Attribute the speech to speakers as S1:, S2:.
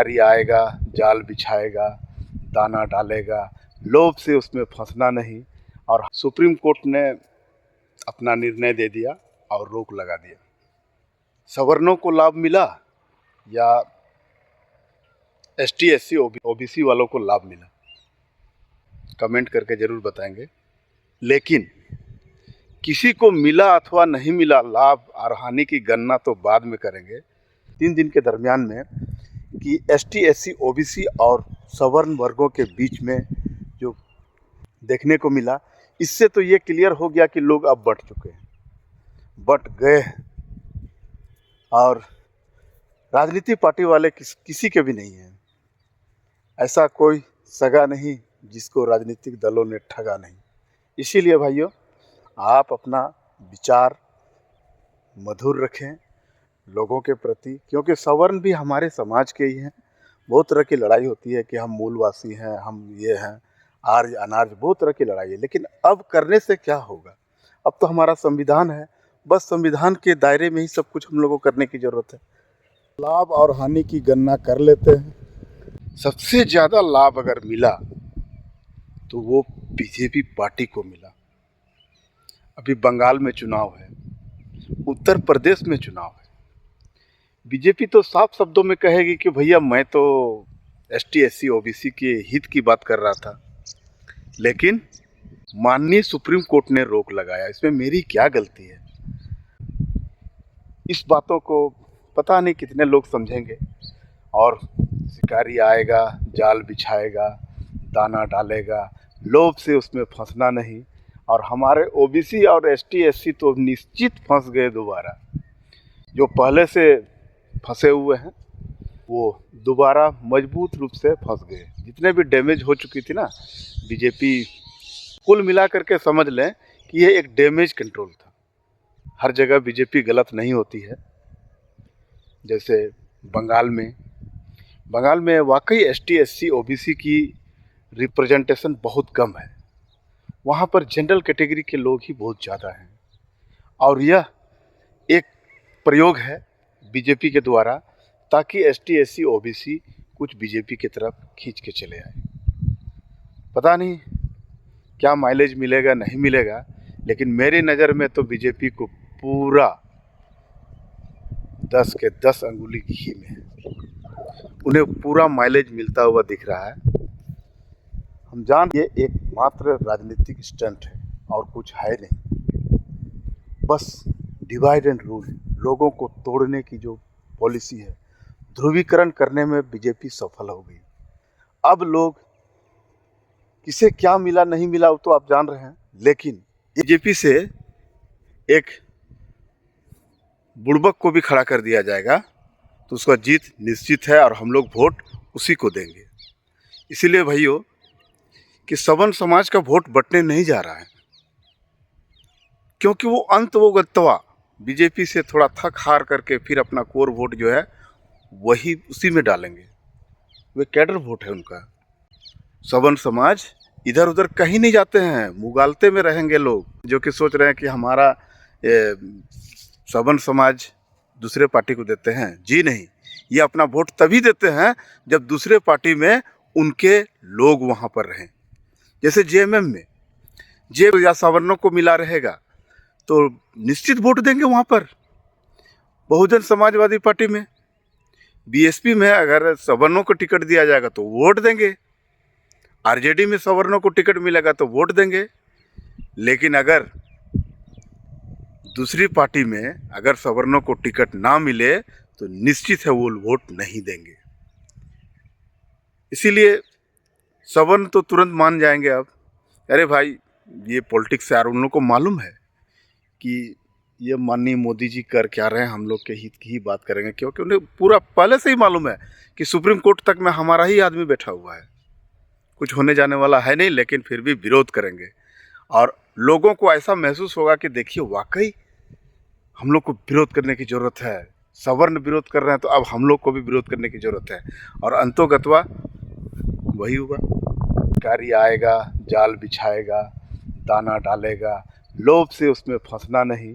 S1: शिकारी आएगा, जाल बिछाएगा, दाना डालेगा, लोभ से उसमें फंसना नहीं। और सुप्रीम कोर्ट ने अपना निर्णय दे दिया और रोक लगा दिया। सवर्णों को लाभ मिला या एसटी एससी ओबीसी वालों को लाभ मिला, कमेंट करके ज़रूर बताएंगे। लेकिन किसी को मिला अथवा नहीं मिला, लाभ और हानि की गणना तो बाद में करेंगे 3 दिन के दरमियान में कि एसटी एससी ओबीसी और सवर्ण वर्गों के बीच में जो देखने को मिला, इससे तो ये क्लियर हो गया कि लोग अब बंट चुके हैं, बंट गए हैं। और राजनीति पार्टी वाले किसी के भी नहीं हैं। ऐसा कोई सगा नहीं जिसको राजनीतिक दलों ने ठगा नहीं। इसीलिए भाइयों, आप अपना विचार मधुर रखें लोगों के प्रति, क्योंकि सवर्ण भी हमारे समाज के ही हैं। बहुत तरह की लड़ाई होती है कि हम मूलवासी हैं, हम ये हैं, आर्य अनार्य, बहुत तरह की लड़ाई है। लेकिन अब करने से क्या होगा? अब तो हमारा संविधान है, बस संविधान के दायरे में ही सब कुछ हम लोगों को करने की ज़रूरत है। लाभ और हानि की गणना कर लेते हैं। सबसे ज़्यादा लाभ अगर मिला तो वो बीजेपी पार्टी को मिला। अभी बंगाल में चुनाव है, उत्तर प्रदेश में चुनाव है। बीजेपी तो साफ शब्दों में कहेगी कि भैया मैं तो एसटी एससी ओबीसी के हित की बात कर रहा था, लेकिन माननीय सुप्रीम कोर्ट ने रोक लगाया। इसमें मेरी क्या गलती है? इस बातों को पता नहीं कितने लोग समझेंगे। और शिकारी आएगा, जाल बिछाएगा, दाना डालेगा, लोभ से उसमें फंसना नहीं। और हमारे ओबीसी और एसटी एससी तो निश्चित फंस गए दोबारा। जो पहले से फंसे हुए हैं वो दोबारा मजबूत रूप से फंस गए। जितने भी डैमेज हो चुकी थी ना बीजेपी, कुल मिला करके समझ लें कि ये एक डैमेज कंट्रोल था। हर जगह बीजेपी गलत नहीं होती है। जैसे बंगाल में वाकई एसटी एससी ओबीसी की रिप्रेजेंटेशन बहुत कम है। वहाँ पर जनरल कैटेगरी के लोग ही बहुत ज़्यादा हैं। और यह एक प्रयोग है बीजेपी के द्वारा, ताकि एसटी एससी ओबीसी कुछ बीजेपी की तरफ खींच के चले आए। पता नहीं क्या माइलेज मिलेगा नहीं मिलेगा, लेकिन मेरी नज़र में तो बीजेपी को पूरा 10 के 10 अंगुली घी में है। उन्हें पूरा माइलेज मिलता हुआ दिख रहा है। हम ये एक मात्र राजनीतिक स्टंट है और कुछ है नहीं। बस डिवाइड एंड रूल, लोगों को तोड़ने की जो पॉलिसी है, ध्रुवीकरण करने में बीजेपी सफल हो गई। अब लोग किसे क्या मिला नहीं मिला वो तो आप जान रहे हैं, लेकिन बीजेपी से एक बुड़बक को भी खड़ा कर दिया जाएगा तो उसका जीत निश्चित है और हम लोग वोट उसी को देंगे। इसीलिए भाइयों कि सवर्ण समाज का वोट बंटने नहीं जा रहा है, क्योंकि वो गत्वा बीजेपी से थोड़ा थक हार करके फिर अपना कोर वोट जो है वही उसी में डालेंगे। वे कैडर वोट है उनका। सवर्ण समाज इधर उधर कहीं नहीं जाते हैं, मुगालते में रहेंगे लोग जो कि सोच रहे हैं कि हमारा सवर्ण समाज दूसरे पार्टी को देते हैं। जी नहीं, ये अपना वोट तभी देते हैं जब दूसरे पार्टी में उनके लोग वहाँ पर रहें। जैसे जेएमएम में जे या सवर्णों को मिला रहेगा तो निश्चित वोट देंगे वहाँ पर। बहुजन समाजवादी पार्टी में, बीएसपी में अगर सवर्णों को टिकट दिया जाएगा तो वोट देंगे। आरजेडी में सवर्णों को टिकट मिलेगा तो वोट देंगे। लेकिन अगर दूसरी पार्टी में अगर सवर्णों को टिकट ना मिले तो निश्चित है वो वोट नहीं देंगे। इसीलिए सवर्ण तो तुरंत मान जाएंगे अब, अरे भाई ये पॉलिटिक्स है। यार उन लोगों को मालूम है कि ये माननीय मोदी जी कर क्या रहे हैं, हम लोग के हित की ही बात करेंगे, क्योंकि उन्हें पूरा पहले से ही मालूम है कि सुप्रीम कोर्ट तक में हमारा ही आदमी बैठा हुआ है, कुछ होने जाने वाला है नहीं। लेकिन फिर भी विरोध करेंगे और लोगों को ऐसा महसूस होगा कि देखिए वाकई हम लोग को विरोध करने की ज़रूरत है। सवर्ण विरोध कर रहे हैं तो अब हम लोग को भी विरोध करने की ज़रूरत है। और अंतोगत्वा वही हुआ, शिकारी आएगा, जाल बिछाएगा, दाना डालेगा, लोभ से उसमें फंसना नहीं।